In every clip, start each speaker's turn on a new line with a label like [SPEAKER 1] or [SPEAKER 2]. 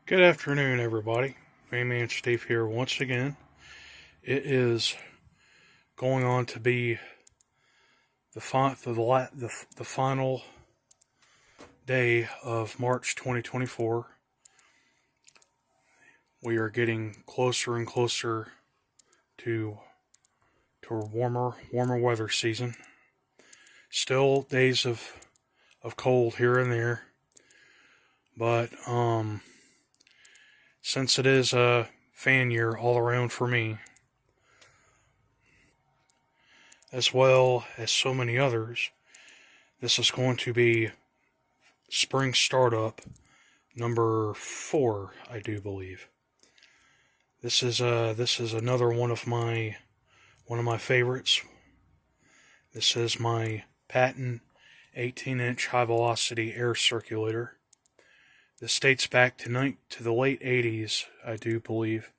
[SPEAKER 1] Good afternoon, everybody. Man Steve here once again. It is going on to be the final day of March 2024. We are getting closer and closer to a warmer weather season. Still days of cold here and there, but since it is a fan year all around for me, as well as so many others, this is going to be spring startup number 4, I do believe. This is another one of my favorites. This is my Patton 18-inch high velocity air circulator. This dates back to the late 80s, I do believe,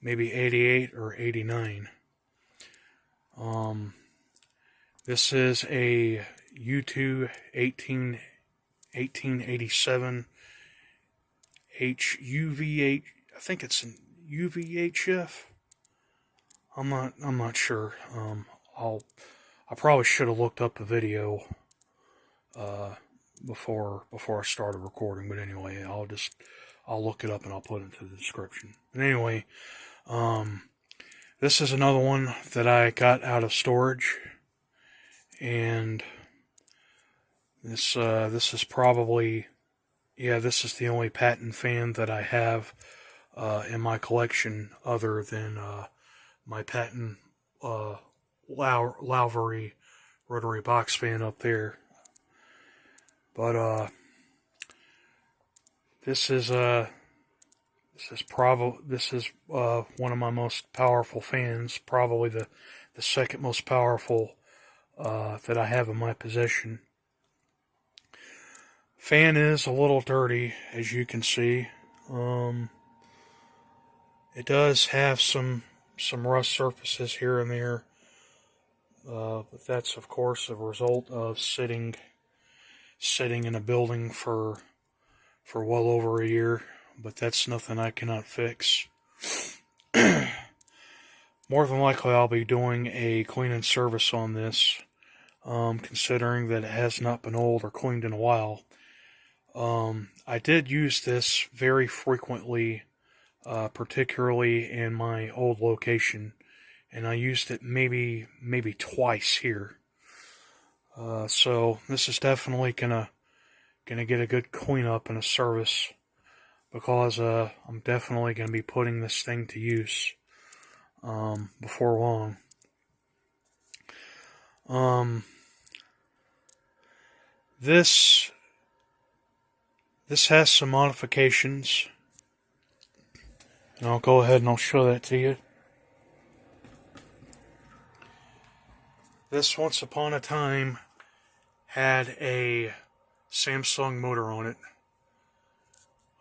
[SPEAKER 1] maybe 88 or 89. This is a U2 1887 HUVH. I think it's an UVHF. I'm not sure. I probably should have looked up the video before I started recording, but anyway, I'll look it up and I'll put it into the description. But anyway, this is another one that I got out of storage, and this is probably, this is the only Patton fan that I have in my collection other than my Patton Lowry rotary box fan up there. But this is one of my most powerful fans, probably the second most powerful that I have in my possession. Fan is a little dirty, as you can see. It does have some rust surfaces here and there, but that's of course a result of sitting in a building for well over a year, but that's nothing I cannot fix. More than likely I'll be doing a clean and service on this, considering that it has not been oiled or cleaned in a while. I did use this very frequently, particularly in my old location, and I used it maybe twice here. So this is definitely gonna get a good cleanup and a service, because I'm definitely gonna be putting this thing to use before long. This has some modifications, and I'll go ahead and I'll show that to you. This, once upon a time, had a Samsung motor on it.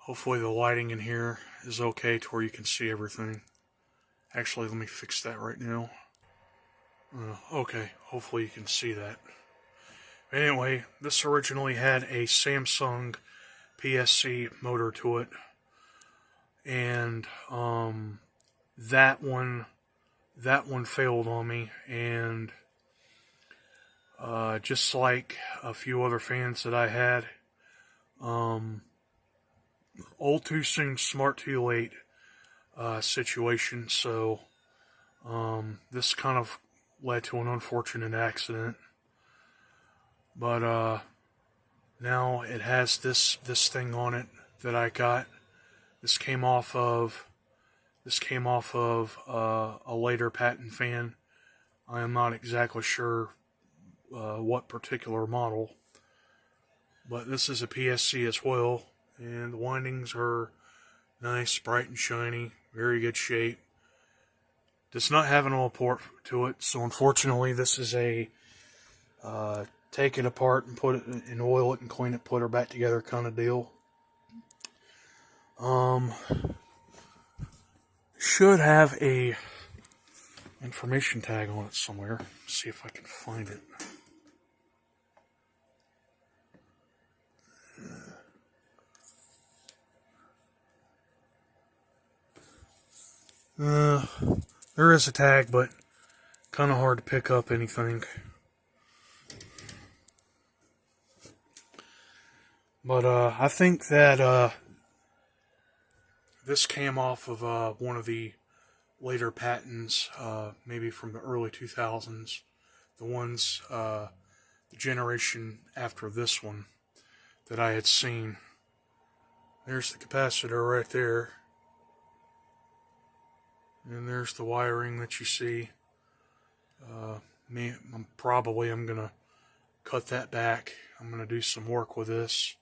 [SPEAKER 1] Hopefully the lighting in here is okay to where you can see everything. Actually, let me fix that right now. Okay, hopefully you can see that. Anyway, this originally had a Samsung PSC motor to it, and that one failed on me, and just like a few other fans that I had, old too soon, smart too late situation. So this kind of led to an unfortunate accident, but now it has this thing on it that I got. This came off of a later Patton fan. I am not exactly sure what particular model, but this is a PSC as well, and the windings are nice, bright and shiny, very good shape. Does not have an oil port to it, so unfortunately this is a take it apart and put it and oil it and clean it, put her back together kind of deal. Should have a information tag on it somewhere. Let's see if I can find it. Uh, there is a tag, but kind of hard to pick up anything. But I think that this came off of one of the later Pattons, maybe from the early 2000s. The ones, the generation after this one that I had seen. There's the capacitor right there. And there's the wiring that you see. I'm going to cut that back. I'm going to do some work with this.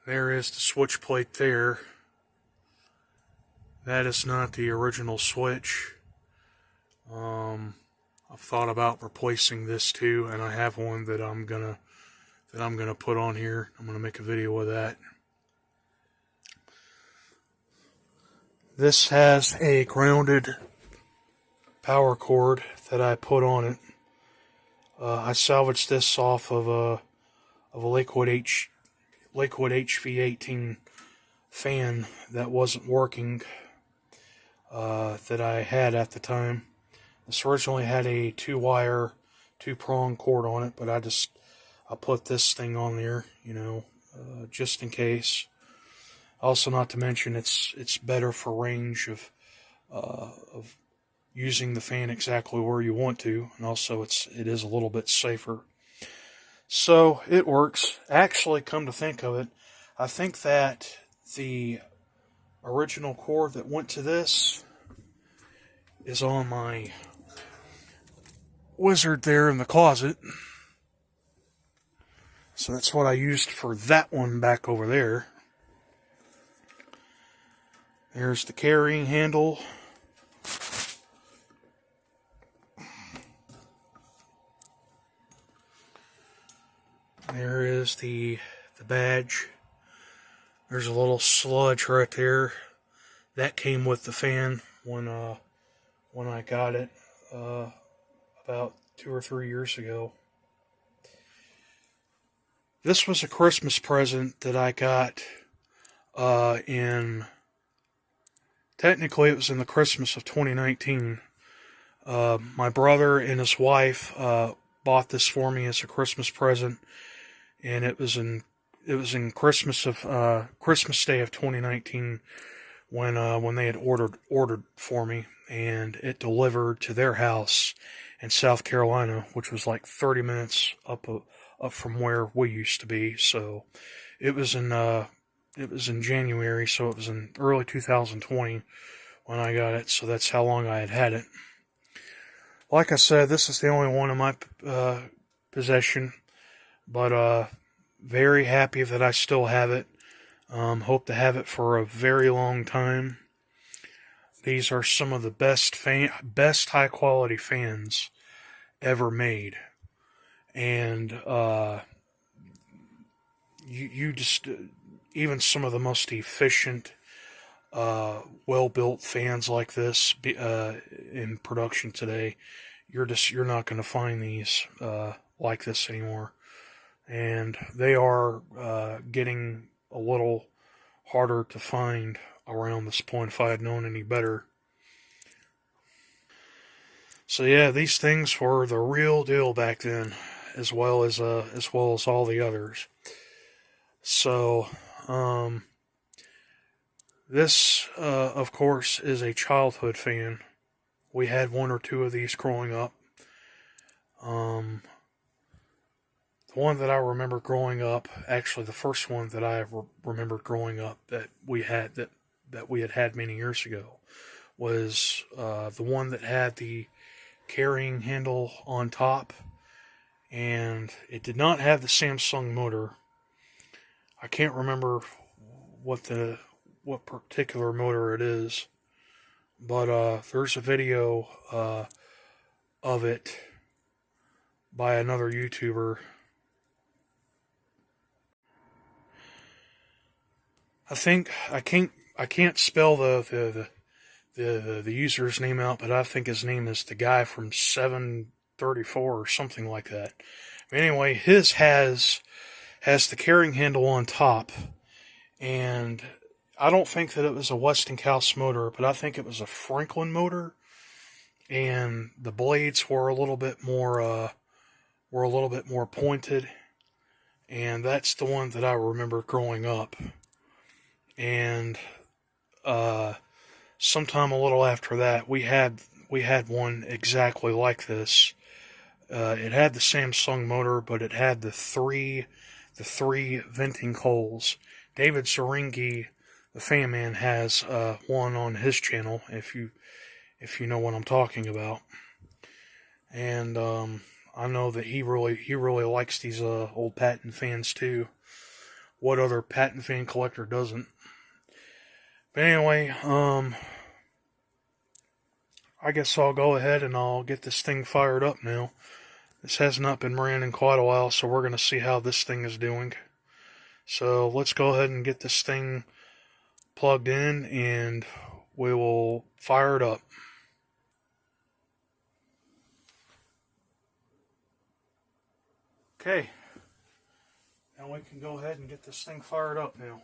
[SPEAKER 1] There is the switch plate there. That is not the original switch. I've thought about replacing this too, and I have one that I'm gonna put on here. I'm gonna make a video of that. This has a grounded power cord that I put on it. I salvaged this off of a Lakewood HV-18 fan that wasn't working, that I had at the time. This originally had a 2-wire, 2-prong cord on it, but I put this thing on there, just in case. Also, not to mention, it's better for range of using the fan exactly where you want to, and also it is a little bit safer. So it works. Actually, come to think of it, I think that the original cord that went to this is on my wizard there in the closet. So that's what I used for that one back over there. There's the carrying handle. There is the badge. There's a little sludge right there. That came with the fan when I got it about 2 or 3 years ago. This was a Christmas present that I got technically it was in the Christmas of 2019. My brother and his wife bought this for me as a Christmas present, and it was in Christmas Day of 2019 when they had ordered for me, and it delivered to their house in South Carolina, which was like 30 minutes up from where we used to be. So it was in January, so it was in early 2020 when I got it. So that's how long I had it. Like I said, this is the only one in my possession, but very happy that I still have it. Hope to have it for a very long time. These are some of the best high quality fans ever made, and you just even some of the most efficient, well-built fans like this in production today, you're not going to find these like this anymore, and they are getting a little harder to find around this point if I had known any better. So yeah, these things were the real deal back then, as well as all the others. So this of course is a childhood fan. We had 1 or 2 of these growing up. The one that I remember growing up, actually the first one that I remembered growing up that we had many years ago, was the one that had the carrying handle on top, and it did not have the Samsung motor. I can't remember what particular motor it is, but there's a video of it by another YouTuber. I can't spell the user's name out, but I think his name is the guy from 734 or something like that. Anyway, his has the carrying handle on top, and I don't think that it was a Westinghouse motor, but I think it was a Franklin motor, and the blades were a little bit more pointed, and that's the one that I remember growing up. And uh, sometime a little after that, we had one exactly like this. It had the Samsung motor, but it had the three venting holes. David Seringi, the fan man, has one on his channel. If you know what I'm talking about, and I know that he really likes these old Patton fans too. What other Patton fan collector doesn't? But anyway, I guess I'll go ahead and I'll get this thing fired up now. This has not been ran in quite a while, so we're going to see how this thing is doing. So let's go ahead and get this thing plugged in and we will fire it up. Okay, now we can go ahead and get this thing fired up now.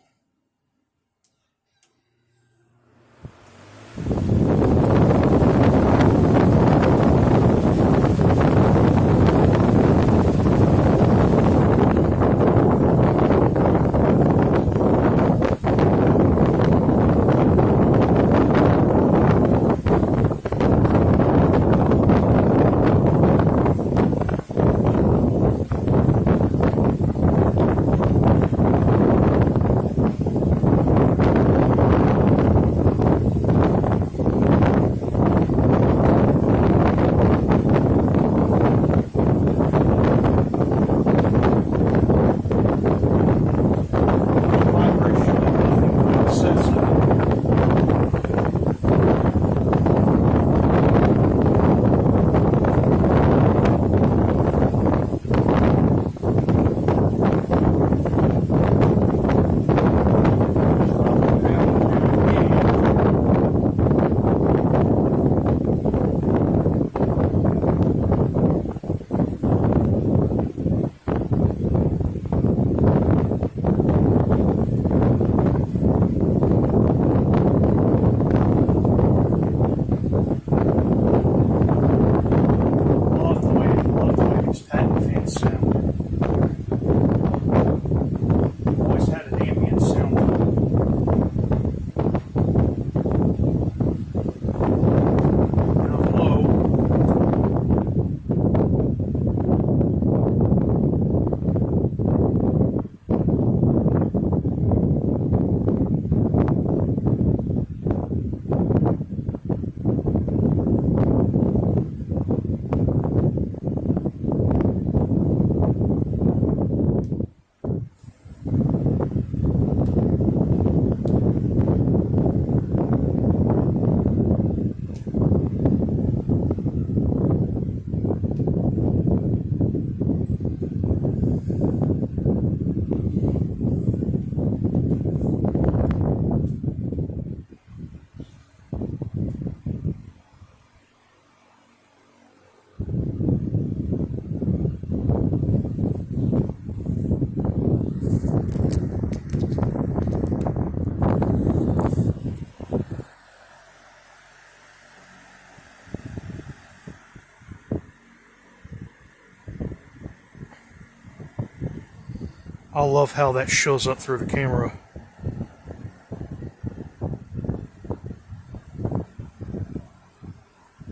[SPEAKER 1] I love how that shows up through the camera.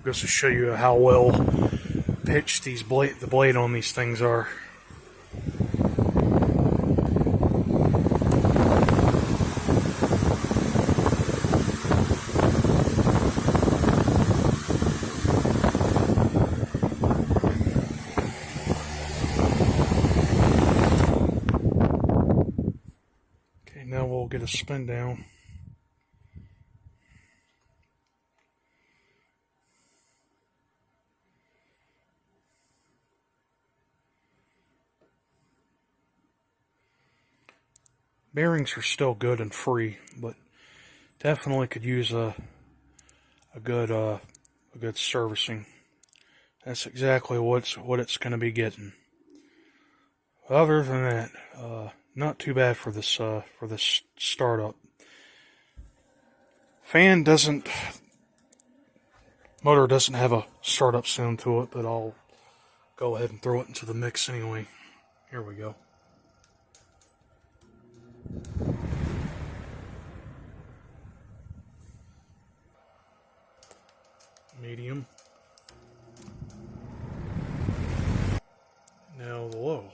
[SPEAKER 1] Goes to show you how well pitched the blade on these things are. Okay, now we'll get a spin down. Bearings are still good and free, but definitely could use a good servicing. That's exactly what it's going to be getting. Other than that, not too bad for this startup. Fan doesn't, motor doesn't have a startup sound to it, but I'll go ahead and throw it into the mix anyway. Here we go. Medium. Now the low.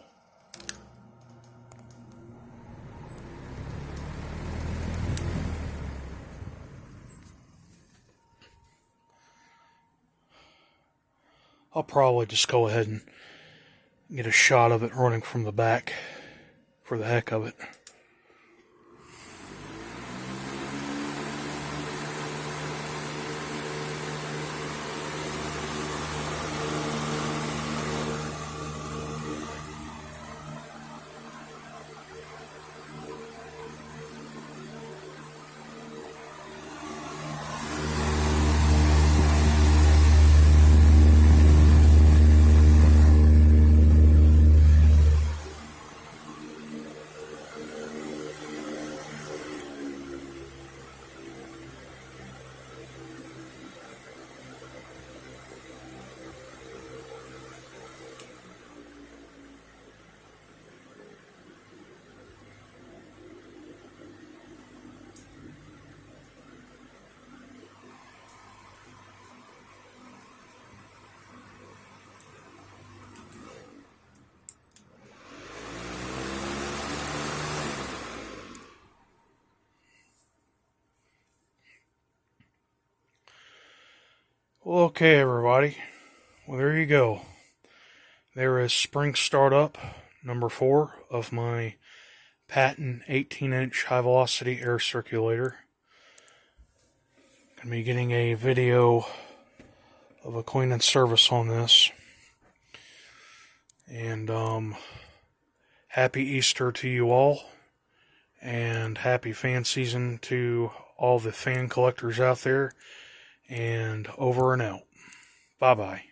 [SPEAKER 1] I'll probably just go ahead and get a shot of it running from the back for the heck of it. Well, okay, everybody. Well, there you go. There is spring startup number 4 of my Patton 18-inch high-velocity air circulator. Going to be getting a video of a clean and service on this. And happy Easter to you all. And happy fan season to all the fan collectors out there. And over and out. Bye-bye.